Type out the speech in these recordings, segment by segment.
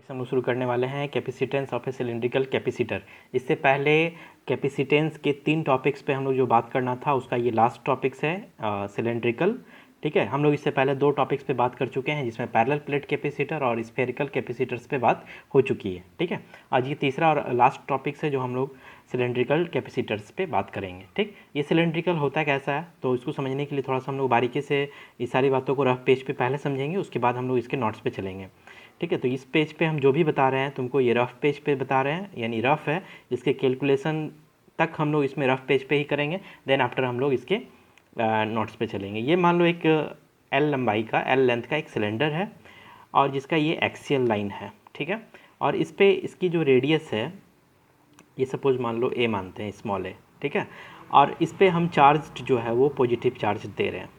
हम लोग शुरू करने वाले हैं capacitance of A cylindrical capacitor. इससे पहले कैपेसिटेंस के 3 टॉपिक्स पे हम लोग जो बात करना था उसका ये लास्ट टॉपिक्स है सिलेंड्रिकल। ठीक है, हम लोग इससे पहले 2 टॉपिक्स पे बात कर चुके हैं जिसमें पैरेलल प्लेट कैपेसिटर और स्फेरिकल कैपेसिटर्स पे बात हो चुकी है। ठीक है, आज ये तीसरा और लास्ट टॉपिक्स है जो हम लोग सिलेंड्रिकल कैपेसिटर्स पे बात करेंगे। ठीक, ये सिलेंड्रिकल होता कैसा है तो इसको समझने के लिए थोड़ा सा हम लोग बारीकी से इस सारी बातों को रफ पेज पे पहले समझेंगे, उसके बाद हम लोग इसके नोट्स पे चलेंगे। ठीक है, तो इस पेज पे हम जो भी बता रहे हैं तुमको ये रफ पेज पे बता रहे हैं, यानी रफ है, इसके कैलकुलेशन तक हम लोग इसमें रफ पेज पे ही करेंगे। देन आफ्टर हम लोग इसके नोट्स पे चलेंगे। ये मान लो एक एल लंबाई का, एल लेंथ का एक सिलेंडर है और जिसका ये एक्सियल लाइन है। ठीक है, और इस पे इसकी जो रेडियस है ये सपोज मान लो ए मानते हैं, स्मॉल ए। ठीक है, और इस पे हम चार्ज जो है वो पॉजिटिव चार्ज दे रहे हैं।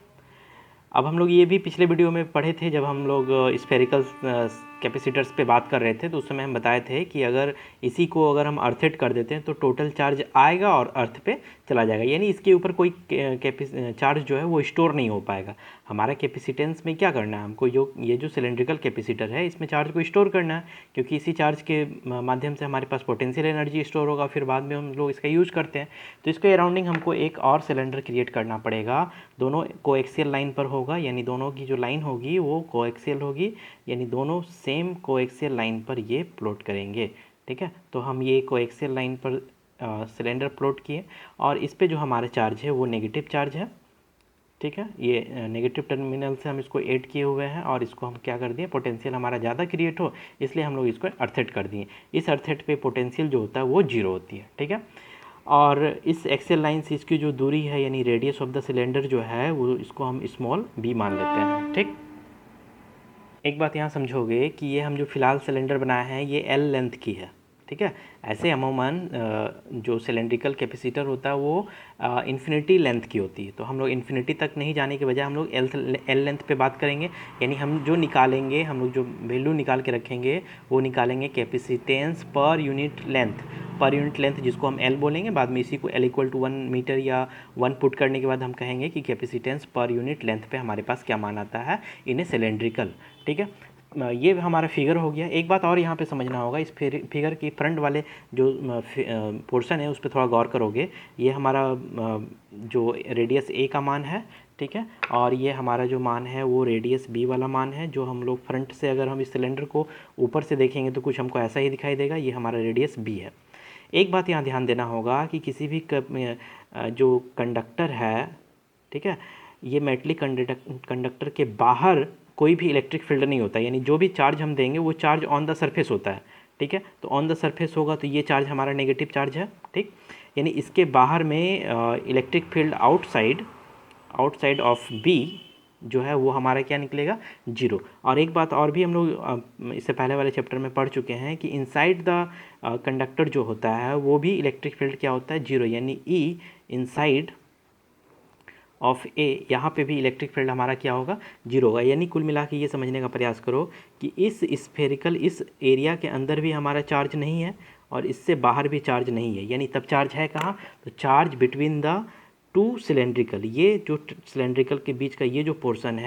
अब हम लोग ये भी पिछले वीडियो में पढ़े थे जब हम लोग स्फेरिकल कैपेसिटर्स पे बात कर रहे थे, तो उस समय हम बताए थे कि अगर इसी को अगर हम अर्थिट कर देते हैं तो टोटल चार्ज आएगा और अर्थ पे चला जाएगा, यानी इसके ऊपर कोई चार्ज जो है वो स्टोर नहीं हो पाएगा। हमारा कैपेसिटेंस में क्या करना है, हमको ये जो सिलेंड्रिकल कैपेसिटर है इसमें चार्ज को स्टोर करना है, क्योंकि इसी चार्ज के माध्यम से हमारे पास पोटेंशियल एनर्जी स्टोर होगा, फिर बाद में हम लोग इसका यूज़ करते हैं। तो इसके अराउंडिंग हमको एक और सिलेंडर क्रिएट करना पड़ेगा, दोनों कोएक्सियल लाइन पर होगा, यानी दोनों की जो लाइन होगी वो कोएक्सियल होगी, यानी दोनों सेम कोएक्सियल लाइन पर ये प्लॉट करेंगे। ठीक है, तो हम ये कोएक्सियल लाइन पर सिलेंडर प्लॉट किए और इस पे जो हमारा चार्ज है वो नेगेटिव चार्ज है। ठीक है, ये नेगेटिव टर्मिनल से हम इसको ऐड किए हुए हैं और इसको हम क्या कर दिए, पोटेंशियल हमारा ज़्यादा क्रिएट हो इसलिए हम लोग इसको अर्थेट कर दिए। इस अर्थेट पे पोटेंशियल जो होता है वो 0 होती है। ठीक है, और इस एक्सियल लाइन से इसकी जो दूरी है यानी रेडियस ऑफ द सिलेंडर जो है वो इसको हम स्मॉल b मान लेते हैं। ठीक, एक बात यहाँ समझोगे कि ये हम जो फ़िलहाल सिलेंडर बनाए हैं ये एल लेंथ की है। ठीक है, ऐसे अमूमन जो सिलेंड्रिकल कैपेसिटर होता है वो इन्फिनिटी लेंथ की होती है, तो हम लोग इन्फिनिटी तक नहीं जाने के बजाय हम लोग एल लेंथ पे बात करेंगे, यानी हम जो निकालेंगे, हम लोग जो वैल्यू निकाल के रखेंगे वो निकालेंगे कैपेसिटेंस पर यूनिट लेंथ, जिसको हम एल बोलेंगे। बाद में इसी को एल इक्वल टू 1 मीटर या 1 पुट करने के बाद हम कहेंगे कि कैपेसिटेंस पर यूनिट लेंथ पे हमारे पास क्या मान आता है इन ए सिलेंड्रिकल। ठीक है, ये हमारा फिगर हो गया। एक बात और यहाँ पे समझना होगा, इस फिगर की फ्रंट वाले जो पोर्शन है उस पर थोड़ा गौर करोगे। ये हमारा जो रेडियस ए का मान है, ठीक है, और ये हमारा जो मान है वो रेडियस बी वाला मान है, जो हम लोग फ्रंट से अगर हम इस सिलेंडर को ऊपर से देखेंगे तो कुछ हमको ऐसा ही दिखाई देगा, ये हमारा रेडियस बी है। एक बात यहाँ ध्यान देना होगा कि किसी भी जो कंडक्टर है, ठीक है, ये मेटलिक कंडक्टर के बाहर कोई भी इलेक्ट्रिक फील्ड नहीं होता, यानी जो भी चार्ज हम देंगे वो चार्ज ऑन द सरफेस होता है। ठीक है, तो ऑन द सरफेस होगा तो ये चार्ज हमारा नेगेटिव चार्ज है। ठीक, यानी इसके बाहर में electric field outside of B जो है वो हमारा क्या निकलेगा, 0। और एक बात और भी हम लोग इससे पहले वाले चैप्टर में पढ़ चुके हैं कि इनसाइड द कंडक्टर जो होता है वो भी इलेक्ट्रिक फील्ड क्या होता है, 0, यानी ई इनसाइड ऑफ ए, यहाँ पे भी इलेक्ट्रिक फील्ड हमारा क्या होगा, 0 होगा। यानी कुल मिला के ये समझने का प्रयास करो कि इस स्फेरिकल इस एरिया के अंदर भी हमारा चार्ज नहीं है और इससे बाहर भी चार्ज नहीं है, यानी तब चार्ज है कहाँ, तो charge between the two cylindrical, ये जो सिलेंड्रिकल के बीच का ये जो पोर्शन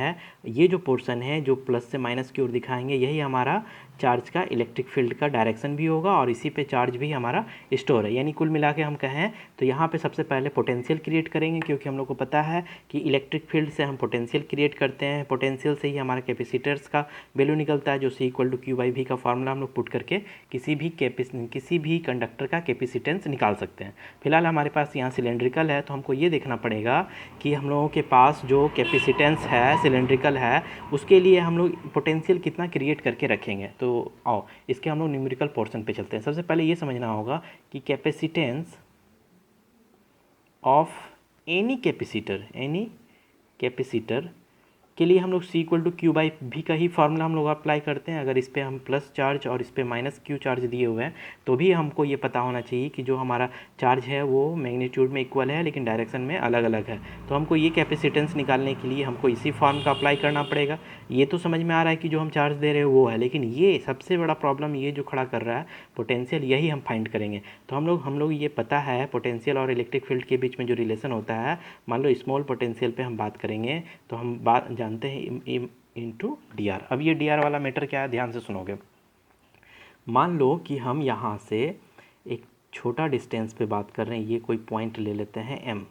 है जो प्लस से माइनस की ओर दिखाएंगे, यही हमारा चार्ज का इलेक्ट्रिक फील्ड का डायरेक्शन भी होगा और इसी पे चार्ज भी हमारा स्टोर है। यानी कुल मिला के हम कहें तो यहाँ पे सबसे पहले पोटेंशियल क्रिएट करेंगे, क्योंकि हम लोग को पता है कि इलेक्ट्रिक फील्ड से हम पोटेंशियल क्रिएट करते हैं, पोटेंशियल से ही हमारा कैपेसिटर्स का वैल्यू निकलता है, जो C=Q/V का फॉर्मूला हम लोग पुट करके किसी भी कंडक्टर का कैपेसिटेंस निकाल सकते हैं। फिलहाल हमारे पास यहाँ सिलेंड्रिकल है तो हमको ये देखना पड़ेगा कि हम लोगों के पास जो कैपेसिटेंस है सिलेंड्रिकल है उसके लिए हम लोग पोटेंशियल कितना क्रिएट करके रखेंगे। तो आओ इसके हम लोग न्यूमेरिकल पोर्शन पे चलते हैं। सबसे पहले ये समझना होगा कि कैपेसिटेंस ऑफ एनी कैपेसिटर के लिए हम लोग C=Q/V का ही फार्मूला हम लोग अप्लाई करते हैं। अगर इस पर हम प्लस चार्ज और इस पर माइनस Q चार्ज दिए हुए हैं तो भी हमको ये पता होना चाहिए कि जो हमारा चार्ज है वो मैग्नीट्यूड में इक्वल है लेकिन डायरेक्शन में अलग अलग है। तो हमको ये कैपेसिटेंस निकालने के लिए हमको इसी फॉर्म का अप्लाई करना पड़ेगा। ये तो समझ में आ रहा है कि जो हम चार्ज दे रहे हैं वो है, लेकिन ये सबसे बड़ा प्रॉब्लम ये जो खड़ा कर रहा है पोटेंशियल, यही हम फाइंड करेंगे। तो हम लोग ये पता है पोटेंशियल और इलेक्ट्रिक फील्ड के बीच में जो रिलेशन होता है, मान लो स्मॉल पोटेंशियल पे हम बात करेंगे तो हम जानते हैं इंटू डी आर। अब ये डी आर वाला मैटर क्या है, ध्यान से सुनोगे। मान लो कि हम यहाँ से एक छोटा डिस्टेंस पे बात कर रहे हैं, ये कोई पॉइंट ले लेते हैं m,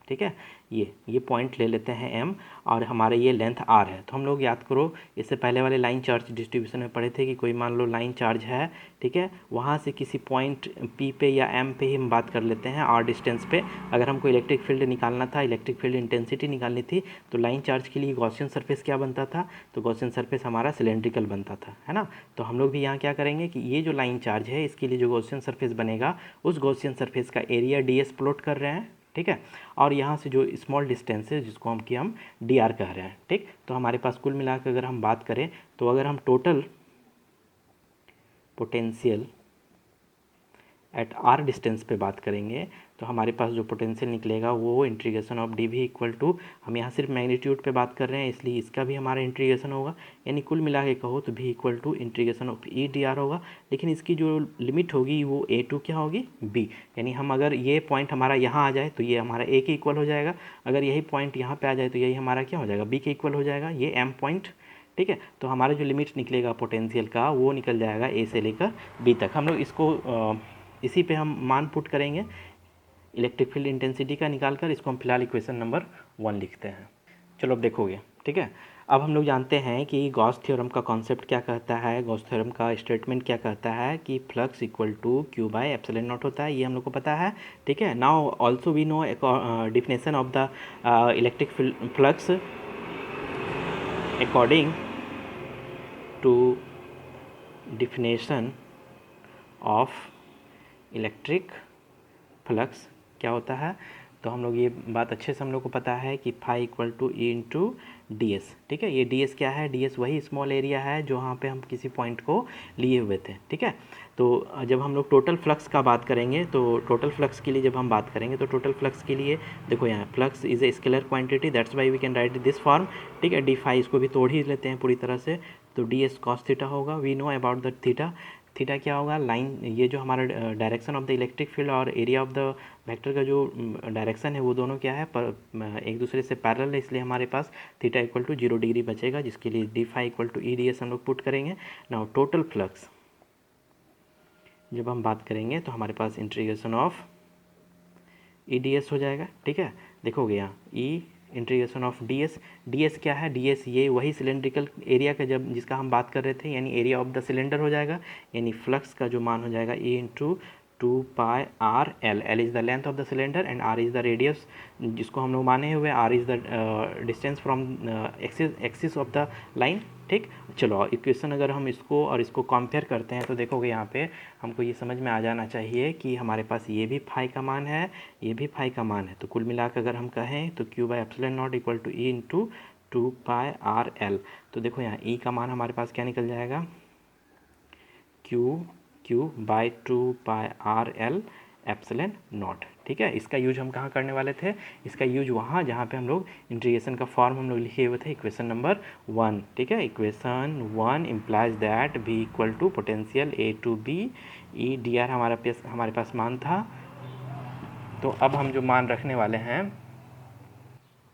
ठीक है, ये पॉइंट ले लेते हैं m और हमारे ये लेंथ r है। तो हम लोग याद करो इससे पहले वाले लाइन चार्ज डिस्ट्रीब्यूशन में पढ़े थे कि कोई मान लो लाइन चार्ज है, ठीक है, वहाँ से किसी पॉइंट p पे या m पे ही हम बात कर लेते हैं r डिस्टेंस पे। अगर हमको इलेक्ट्रिक फील्ड निकालना था, इलेक्ट्रिक फील्ड इंटेंसिटी निकालनी थी, तो लाइन चार्ज के लिए गॉसियन सरफेस क्या बनता था, तो गॉसियन सरफेस हमारा सिलेंड्रिकल बनता था, है ना। तो हम लोग भी यहाँ क्या करेंगे कि ये जो लाइन चार्ज है इसके लिए जो गॉसियन सरफेस बनेगा, उस गॉसियन सरफेस का एरिया ds प्लॉट कर रहे हैं, ठीक है, और यहाँ से जो स्मॉल डिस्टेंस है जिसको हम dr कह रहे हैं, ठीक। तो हमारे पास कुल मिलाकर अगर हम बात करें तो अगर हम total potential at R distance पे बात करेंगे तो हमारे पास जो पोटेंशियल निकलेगा वो इंटीग्रेशन ऑफ डी भी इक्वल टू, हम यहाँ सिर्फ मैग्नीट्यूड पे बात कर रहे हैं इसलिए इसका भी हमारा इंटीग्रेशन होगा, यानी कुल मिला के कहो तो भी equal to integration of E D R होगा। लेकिन इसकी जो लिमिट होगी वो ए टू क्या होगी, बी, यानी हम अगर ये पॉइंट हमारा यहाँ आ जाए तो ये हमारा ए के इक्वल हो जाएगा, अगर यही पॉइंट यहाँ पे आ जाए तो यही हमारा क्या हो जाएगा, बी के इक्वल हो जाएगा, ये एम पॉइंट, ठीक है। तो हमारा जो लिमिट निकलेगा पोटेंशियल का वो निकल जाएगा ए से लेकर बी तक। हम लोग इसको इसी पे हम मान पुट करेंगे इलेक्ट्रिक फील्ड इंटेंसिटी का निकाल कर, इसको हम फिलहाल इक्वेशन नंबर 1 लिखते हैं। चलो अब देखोगे, ठीक है। अब हम लोग जानते हैं कि गॉस थ्योरम का कॉन्सेप्ट क्या कहता है, गॉस थ्योरम का स्टेटमेंट क्या कहता है कि flux equal to Q by epsilon naught होता है, ये हम लोग को पता है, ठीक है। Now also we know definition of the electric flux according to definition of electric flux क्या होता है, तो हम लोग ये बात अच्छे से हम लोग को पता है कि phi equal to E into D S, ठीक है। ये डी एस क्या है, डी एस वही स्मॉल एरिया है जो वहाँ पे हम किसी पॉइंट को लिए हुए थे, ठीक है। तो जब हम लोग टोटल फ्लक्स का बात करेंगे तो टोटल फ्लक्स के लिए जब हम बात करेंगे तो टोटल फ्लक्स के लिए देखो यहाँ flux is a scalar quantity, that's why we can write this form, ठीक है। डी फाई इसको भी तोड़ ही लेते हैं पूरी तरह से, तो डी एस कॉस थीटा होगा, we know about the theta, theta क्या होगा, लाइन, ये जो हमारा direction of the electric field और एरिया ऑफ द वेक्टर का जो डायरेक्शन है वो दोनों क्या है, पर एक दूसरे से पैरेलल है, इसलिए हमारे पास थीटा इक्वल टू 0 डिग्री बचेगा, जिसके लिए D phi equal to E D S हम लोग पुट करेंगे। नाउ टोटल फ्लक्स जब हम बात करेंगे तो हमारे पास integration of E D S हो जाएगा, ठीक है। देखोगे यहाँ E integration of D S, D S क्या है, डी एस ये वही सिलेंड्रिकल एरिया का जब जिसका हम बात कर रहे थे, यानी एरिया ऑफ द सिलेंडर हो जाएगा, यानी फ्लक्स का जो मान हो जाएगा E into 2 pi R L, L is the length of the cylinder and R is the radius जिसको हम लोग माने हुए, R is the distance from axis of the line, ठीक। चलो इक्वेशन अगर हम इसको और इसको कंपेयर करते हैं तो देखोगे यहाँ पे हमको ये समझ में आ जाना चाहिए कि हमारे पास ये भी फाई का मान है, ये भी फाई का मान है, तो कुल मिलाकर अगर हम कहें तो Q by epsilon naught equal to E into 2 pi R L. तो देखो यहाँ ई का मान हमारे पास क्या निकल जाएगा, Q by 2 pi R L epsilon naught, ठीक है। इसका यूज हम कहाँ करने वाले थे, इसका यूज वहाँ जहाँ पे हम लोग इंटीग्रेशन का फॉर्म हम लोग लिखे हुए थे इक्वेशन नंबर 1, ठीक है। Equation 1 implies that v equal to potential A to B E D R हमारे पास मान था। तो अब हम जो मान रखने वाले हैं,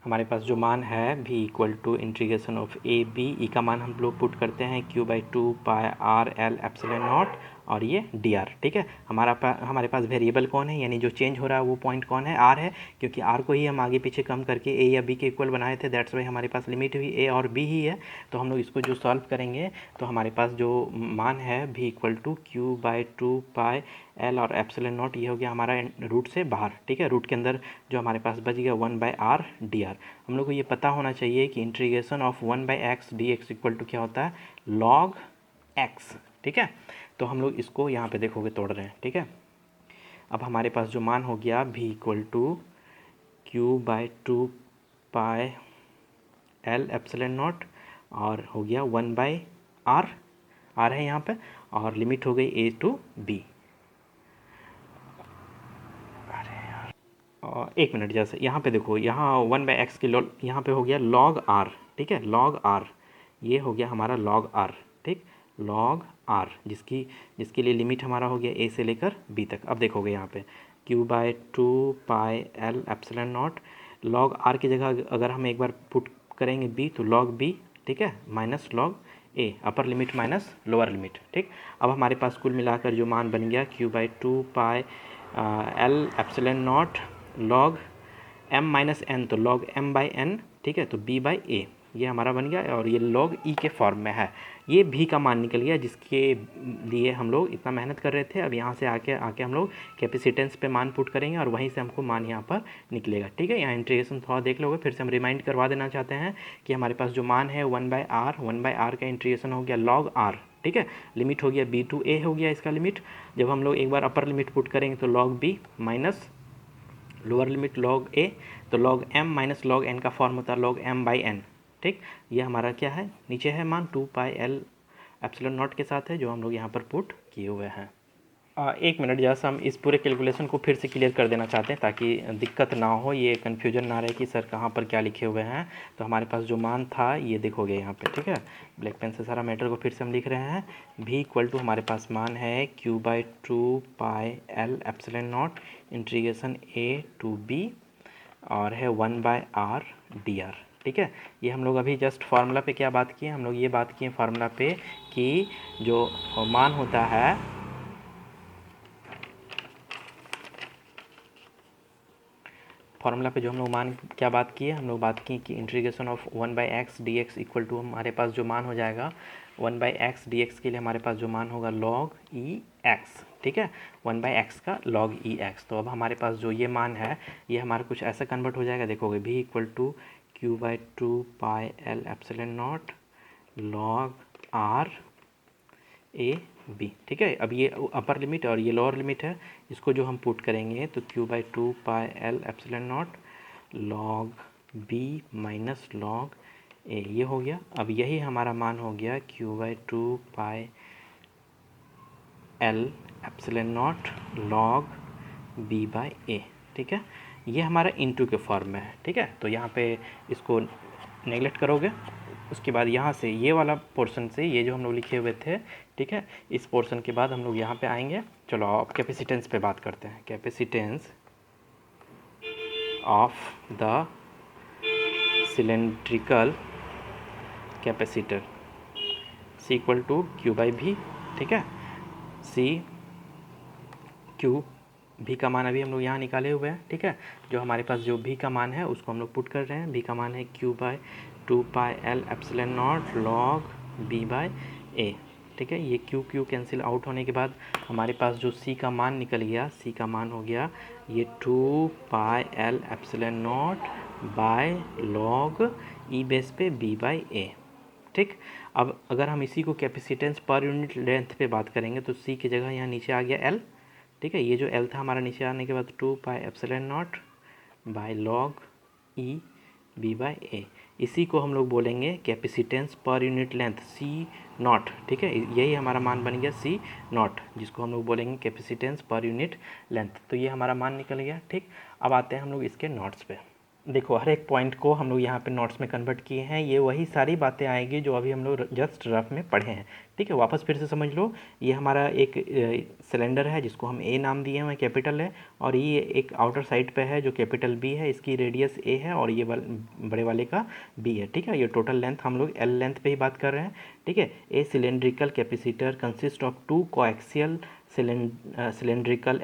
हमारे पास जो मान है v equal to integration of A B, E का मान हम लोग पुट करते हैं q by 2 pi R L epsilon naught और ये डी आर, ठीक है। हमारे पास वेरिएबल कौन है, यानी जो चेंज हो रहा है वो पॉइंट कौन है, आर है, क्योंकि आर को ही हम आगे पीछे कम करके ए या बी के इक्वल बनाए थे, दैट्स वाई हमारे पास लिमिट भी ए और बी ही है। तो हम लोग इसको जो सॉल्व करेंगे तो हमारे पास जो मान है v equal to Q by 2 pi L और एप्सिलॉन नॉट, ये हो गया हमारा रूट से बाहर, ठीक है। रूट के अंदर जो हमारे पास बच गया 1 बाई आर डी आर। हम लोग को ये पता होना चाहिए कि integration of 1 by X D X equal to क्या होता है, लॉग एक्स, ठीक है। तो हम लोग इसको यहाँ पे देखोगे तोड़ रहे हैं, ठीक है। अब हमारे पास जो मान हो गया v equal to Q by 2 pi L epsilon naught और हो गया 1 बाई आर, आर है यहाँ पे, और लिमिट हो गई ए टू बी। एक मिनट, जैसे यहाँ पे देखो, यहाँ 1 बाई एक्स के यहाँ पे हो गया लॉग आर, ठीक है, लॉग आर, ये हो गया हमारा लॉग आर, ठीक, लॉग आर, जिसके लिए लिमिट हमारा हो गया ए से लेकर बी तक। अब देखोगे यहाँ पे Q by 2 pi L epsilon naught, log R की जगह अगर हम एक बार पुट करेंगे बी तो लॉग बी, ठीक है, minus log A, upper limit minus lower limit. ठीक, अब हमारे पास कुल मिलाकर जो मान बन गया Q/2 L epsilon naught log m minus N, तो लॉग m/n। ठीक है, तो b/a ये हमारा बन गया, और ये लॉग e के फॉर्म में है। ये भी का मान निकल गया जिसके लिए हम लोग इतना मेहनत कर रहे थे। अब यहाँ से आके हम लोग कैपेसिटेंस पे मान पुट करेंगे और वहीं से हमको मान यहाँ पर निकलेगा। ठीक है, यहाँ इंटीग्रेशन थोड़ा देख लोगे, फिर से हम रिमाइंड करवा देना चाहते हैं कि हमारे पास जो मान है 1/r का इंटीग्रेशन हो गया log r। ठीक है, लिमिट हो गया b to a हो गया इसका लिमिट। जब हम लोग एक बार अपर लिमिट पुट करेंगे तो log b minus lower limit log a, तो log m minus log n का फॉर्म होता है log m/n। ठीक, ये हमारा क्या है, नीचे है मान 2πl एप्सिलॉन नॉट के साथ है जो हम लोग यहाँ पर पुट किए हुए हैं। एक मिनट, जैसा हम इस पूरे कैलकुलेशन को फिर से क्लियर कर देना चाहते हैं ताकि दिक्कत ना हो, ये कन्फ्यूजन ना रहे कि सर कहाँ पर क्या लिखे हुए हैं। तो हमारे पास जो मान था ये देखोगे यहाँ पे। ठीक है, ब्लैक पेन से सारा मैटर को फिर से हम लिख रहे हैं। v इक्वल टू हमारे पास मान है Q/2πl epsilon not integration a to b और है 1/r dr। ठीक है, ये हम लोग अभी जस्ट फार्मूला पे क्या बात किए, हम लोग ये बात किए फार्मूला पे कि जो मान होता है फार्मूला पे जो हम लोग मान क्या बात किए, हम लोग बात की कि integration of 1/x dx equal to हमारे पास जो मान हो जाएगा 1/x dx के लिए हमारे पास जो मान होगा log ex। ठीक है, 1/x का log ex। तो अब हमारे पास जो ये मान है ये हमारा कुछ ऐसा कन्वर्ट हो जाएगा, देखोगे v equal to Q/2πl epsilon naught log r a b। ठीक है, अब ये अपर लिमिट और ये लोअर लिमिट है, इसको जो हम पुट करेंगे तो Q/2πl epsilon naught log b minus log a ये हो गया। अब यही हमारा मान हो गया Q/2πl epsilon naught log b/a। ठीक है, ये हमारा इनटू के फॉर्म में है। ठीक है, तो यहाँ पे इसको नेगलेक्ट करोगे, उसके बाद यहाँ से ये वाला पोर्शन से ये जो हम लोग लिखे हुए थे, ठीक है, इस पोर्शन के बाद हम लोग यहाँ पे आएंगे। चलो अब कैपेसिटेंस पे बात करते हैं। Capacitance of the cylindrical capacitor C equal to Q/V। ठीक है, C Q भी का मान अभी हम लोग यहाँ निकाले हुए हैं। ठीक है, जो हमारे पास जो भी का मान है उसको हम लोग पुट कर रहे हैं। भी का मान है Q/2πl epsilon naught log b/a। ठीक है, ये Q कैंसिल आउट होने के बाद हमारे पास जो C का मान निकल गया, C का मान हो गया ये 2πl epsilon naught by log e base पे b/a। ठीक, अब अगर हम इसी को कैपेसिटेंस पर यूनिट लेंथ पे बात करेंगे तो C की जगह यहाँ नीचे आ गया L। ठीक है, ये जो L था हमारा नीचे आने के बाद 2π epsilon naught by log e b/a। इसी को हम लोग बोलेंगे capacitance per unit length C not. ठीक है, यही हमारा मान बन गया C नॉट, जिसको हम लोग बोलेंगे कैपेसिटेंस पर यूनिट लेंथ। तो ये हमारा मान निकल गया। ठीक, अब आते हैं हम लोग इसके नोट्स पे। देखो हर एक पॉइंट को हम लोग यहाँ पे नोट्स में कन्वर्ट किए हैं। ये वही सारी बातें आएंगी जो अभी हम लोग जस्ट रफ में पढ़े हैं। ठीक है, वापस फिर से समझ लो। ये हमारा एक सिलेंडर है जिसको हम ए नाम दिए हुए कैपिटल है, और ये एक आउटर साइड पे है जो कैपिटल बी है, इसकी रेडियस ए है और ये बड़े वाले का बी है। ठीक है, ये टोटल लेंथ हम लोग एल लेंथ पे ही बात कर रहे हैं। ठीक है, a cylindrical capacitor consist of 2 coaxial cylindrical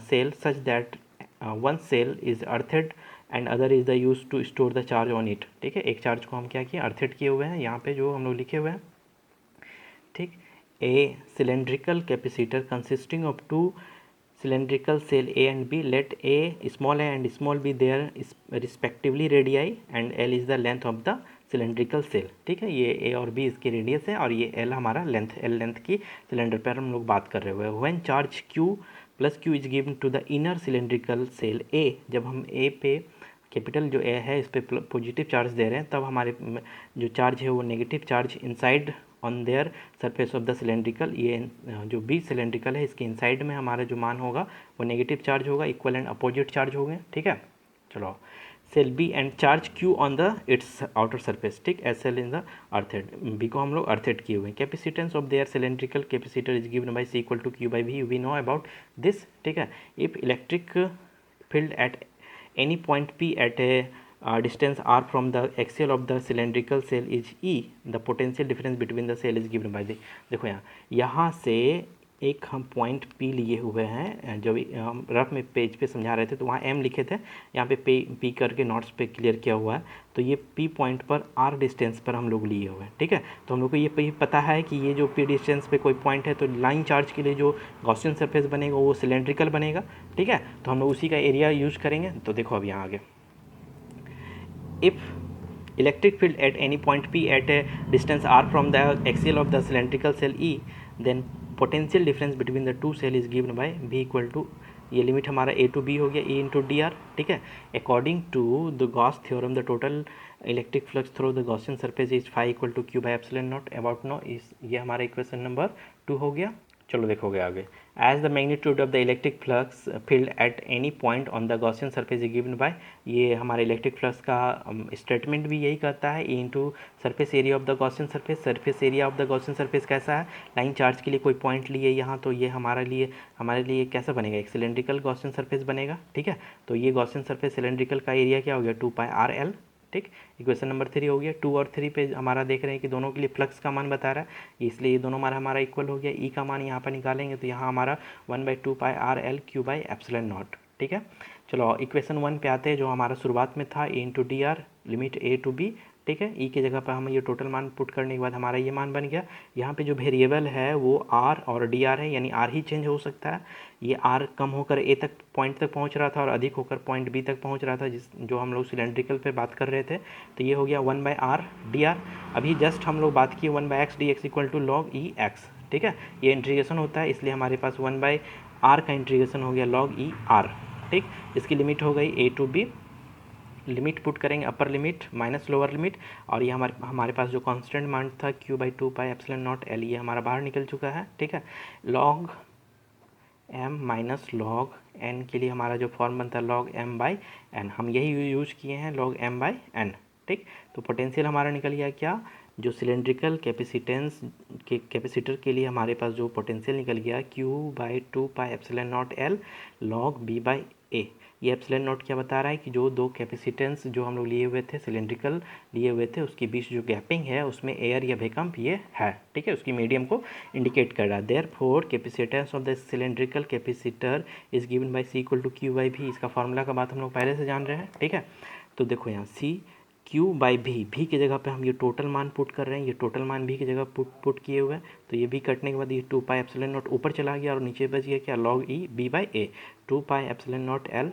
shell such that one shell is earthed and other is the use to store the charge on it. ठीक है, एक चार्ज को हम क्या किए, अर्थेड किए हुए हैं यहाँ पे जो हम लोग लिखे हुए हैं। ठीक, ए cylindrical capacitor consisting of 2 cylindrical cell A and B, let A small a and small b there respectively radii and L is the length of the cylindrical cell। ठीक है, ये A और B इसकी रेडियस है और ये L हमारा length, L length की सिलेंडर पर हम लोग बात कर रहे हुए। When charge Q plus Q is given to the inner cylindrical shell A, जब हम A पे कैपिटल जो A है इस पर पॉजिटिव चार्ज दे रहे हैं, तब हमारे जो चार्ज है वो negative charge inside on their surface of the cylindrical, ये जो बी सिलेंड्रिकल है इसके इनसाइड में हमारा जो मान होगा वो नेगेटिव चार्ज होगा, इक्वल एंड अपोजिट चार्ज होंगे। ठीक है, चलो shell B and charge Q on the its outer surface. ठीक, as shell in the earthed, B को हम लोग अर्थेड किए हुए हैं। Capacitance of their cylindrical capacitor is given by C equal to Q by V, we know about this. ठीक है, if electric field at any point P at a distance r from the axial of the cylindrical cell is e, the potential difference between the cell is given by the, देखो यहाँ से एक हम point P लिए हुए हैं, जब हम रफ में पेज पे समझा रहे थे तो वहाँ M लिखे थे, यहाँ पे P करके नोट्स पे क्लियर किया हुआ है। तो ये P पॉइंट पर R डिस्टेंस पर हम लोग लिए हुए हैं, ठीक है। तो हम लोग को ये पता है कि ये जो P डिस्टेंस पे कोई पॉइंट है तो लाइन चार्ज के लिए जो गॉसियन सरफेस बनेगा वो सिलेंड्रिकल बनेगा, ठीक है। तो हम लोग उसी का एरिया यूज करेंगे। तो देखो अब यहाँ आगे, if electric field at any point P at a distance r from the axial of the cylindrical cell E, then potential difference between the two cell is given by V equal to, ये limit हमारा A to B हो गया, E into D R, ठीक है। According to the Gauss theorem the total electric flux through the Gaussian surface is phi equal to Q by epsilon naught about no, इस ये हमारा equation number 2 हो गया। चलो देखोगे आगे, as the magnitude of the electric flux field at any point on the Gaussian surface is given by, ये हमारे इलेक्ट्रिक फ्लक्स का स्टेटमेंट भी यही कहता है, E into surface area of the Gaussian surface. Surface area of the Gaussian surface कैसा है, line charge के लिए कोई पॉइंट लिए यहाँ, तो ये हमारे लिए कैसा बनेगा, एक सिलेंड्रिकल गॉसियन सरफेस बनेगा, ठीक है। तो ये गॉसियन सरफेस सिलेंड्रिकल का एरिया क्या हो गया, 2 पाई आर एल, ठीक। इक्वेशन नंबर 3 हो गया। 2 और 3 पे हमारा देख रहे हैं कि दोनों के लिए फ्लक्स का मान बता रहा है, इसलिए ये दोनों हमारा इक्वल हो गया। ई का मान यहाँ पर निकालेंगे तो यहाँ हमारा 1/2 pi R L Q by epsilon naught, ठीक है। चलो इक्वेशन 1 पे आते हैं, जो हमारा शुरुआत में था, A into D R limit A to B, ठीक है। ई की जगह पर हम ये टोटल मान पुट करने के बाद हमारा ये मान बन गया। यहाँ पे जो वेरिएबल है वो आर और डी आर है, यानी आर ही चेंज हो सकता है। ये आर कम होकर ए तक पॉइंट तक पहुँच रहा था और अधिक होकर पॉइंट बी तक पहुँच रहा था, जो हम लोग सिलेंड्रिकल पे बात कर रहे थे। तो ये हो गया 1/r डी आर। अभी जस्ट हम लोग बात किए 1/x D X equal to log E X, ठीक है। ये इंटीग्रेशन होता है, इसलिए हमारे पास 1/r का इंटीग्रेशन हो गया लॉग ई आर, ठीक। इसकी लिमिट हो गई ए टू बी, लिमिट पुट करेंगे अपर लिमिट माइनस लोअर लिमिट, और ये हमारे पास जो कांस्टेंट मान था Q/2 pi epsilon naught L, ये हमारा बाहर निकल चुका है, ठीक है। Log m minus log n के लिए हमारा जो फॉर्म बनता है लॉग m/n, हम यही यूज किए हैं, लॉग m/n, ठीक। तो पोटेंशियल हमारा निकल गया क्या, जो सिलेंड्रिकल कैपेसिटर के लिए हमारे पास जो पोटेंशियल निकल गया Q/2 pi epsilon naught L log B/A। ये एप्सिलॉन नॉट क्या बता रहा है कि जो दो कैपेसिटेंस जो हम लोग लिए हुए थे, सिलेंड्रिकल लिए हुए थे, उसके बीच जो गैपिंग है उसमें एयर या भूकंप ये है, ठीक है, उसकी मीडियम को इंडिकेट कर रहा है। Therefore capacitance of the cylindrical capacitor is given by C equal to Q/V। इसका फार्मूला का बात हम लोग पहले से जान रहे हैं, ठीक है। तो देखो यहाँ C Q/V, भी की जगह पे हम ये टोटल मान पुट कर रहे हैं, ये टोटल मान भी की जगह पुट किए हुए हैं। तो ये भी कटने के बाद ये 2 पाई एप्सिलॉन नॉट ऊपर चला गया और नीचे बच गया क्या, लॉग ई B/A, 2 pi epsilon naught L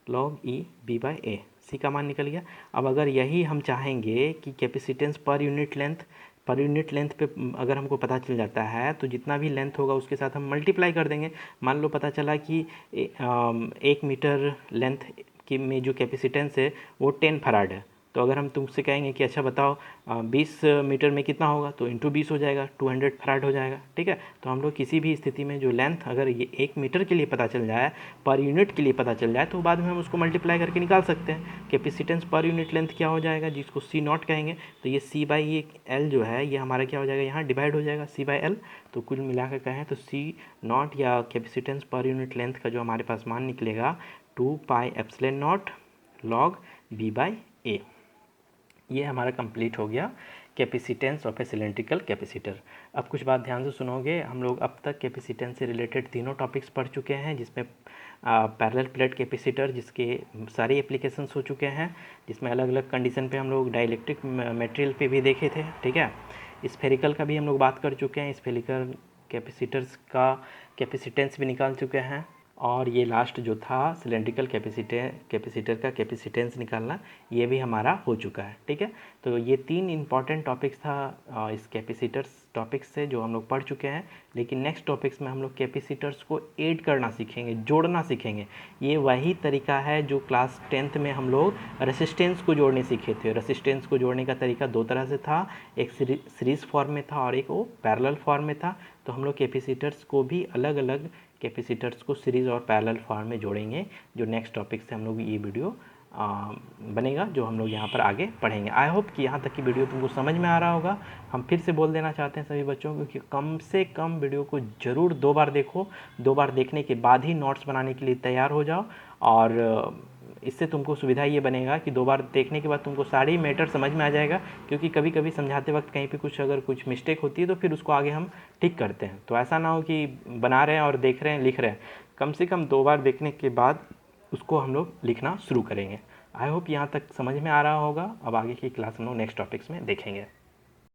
log ई B/A। सी का मान निकल गया। अब अगर यही हम चाहेंगे कि कैपेसिटेंस पर यूनिट लेंथ पे अगर हमको पता चल जाता है तो जितना भी लेंथ होगा उसके साथ हम मल्टीप्लाई कर देंगे। मान लो पता चला कि 1 मीटर लेंथ की में जो कैपेसिटेंस है वो 10 फराड है, तो अगर हम तुमसे कहेंगे कि अच्छा बताओ 20 मीटर में कितना होगा, तो इंटू 20 हो जाएगा, 200 फराड हो जाएगा, ठीक है। तो हम लोग किसी भी स्थिति में जो लेंथ अगर ये 1 मीटर के लिए पता चल जाए, पर यूनिट के लिए पता चल जाए, तो बाद में हम उसको मल्टीप्लाई करके निकाल सकते हैं। कैपेसिटेंस पर यूनिट लेंथ क्या हो जाएगा, जिसको C0 कहेंगे, तो ये C/L जो है ये हमारा क्या हो जाएगा, यहाँ डिवाइड हो जाएगा C/L। तो कुल मिला कर कहें तो C0 या कैपेसिटेंस पर यूनिट लेंथ का जो हमारे पास मान निकलेगा 2 pi epsilon naught log B/A। ये हमारा कंप्लीट हो गया capacitance of A cylindrical capacitor. अब कुछ बात ध्यान से सुनोगे, हम लोग अब तक कैपेसिटेंस से रिलेटेड तीनों टॉपिक्स पढ़ चुके हैं, जिसमें पैरेलल प्लेट कैपेसिटर जिसके सारे एप्लीकेशंस हो चुके हैं, जिसमें अलग अलग कंडीशन पे हम लोग डाइलेक्ट्रिक मटेरियल पे भी देखे थे, ठीक है। स्फेरिकल का भी हम लोग बात कर चुके हैं, स्फेरिकल कैपेसिटर्स का कैपेसिटेंस भी निकाल चुके हैं, और ये लास्ट जो था सिलेंड्रिकल कैपेसिटर का कैपेसिटेंस निकालना, ये भी हमारा हो चुका है, ठीक है। तो ये 3 इंपॉर्टेंट टॉपिक्स था इस कैपेसिटर्स टॉपिक्स से जो हम लोग पढ़ चुके हैं। लेकिन नेक्स्ट टॉपिक्स में हम लोग कैपेसिटर्स को ऐड करना सीखेंगे, जोड़ना सीखेंगे। ये वही तरीका है जो क्लास 10th में हम लोग रेसिस्टेंस को जोड़ने सीखे थे। रेसिस्टेंस को जोड़ने का तरीका 2 तरह से था, एक सीरीज फॉर्म में था और एक वो पैरेलल फॉर्म में था। तो हम लोग कैपेसिटर्स को भी अलग अलग कैपेसिटर्स को सीरीज़ और पैरेलल फॉर्म में जोड़ेंगे, जो नेक्स्ट टॉपिक से हम लोग ये वीडियो बनेगा, जो हम लोग यहाँ पर आगे पढ़ेंगे। आई होप कि यहाँ तक की वीडियो तुमको समझ में आ रहा होगा। हम फिर से बोल देना चाहते हैं सभी बच्चों को कि कम से कम वीडियो को ज़रूर 2 बार देखो, 2 बार देखने के बाद ही नोट्स बनाने के लिए तैयार हो जाओ। और इससे तुमको सुविधा ये बनेगा कि 2 बार देखने के बाद तुमको सारी मैटर समझ में आ जाएगा, क्योंकि कभी कभी समझाते वक्त कहीं पे कुछ मिस्टेक होती है तो फिर उसको आगे हम ठीक करते हैं। तो ऐसा ना हो कि बना रहे हैं और देख रहे हैं लिख रहे हैं, कम से कम 2 बार देखने के बाद उसको हम लोग लिखना शुरू करेंगे। आई होप यहाँ तक समझ में आ रहा होगा। अब आगे की क्लास हम लोग नेक्स्ट टॉपिक्स में देखेंगे।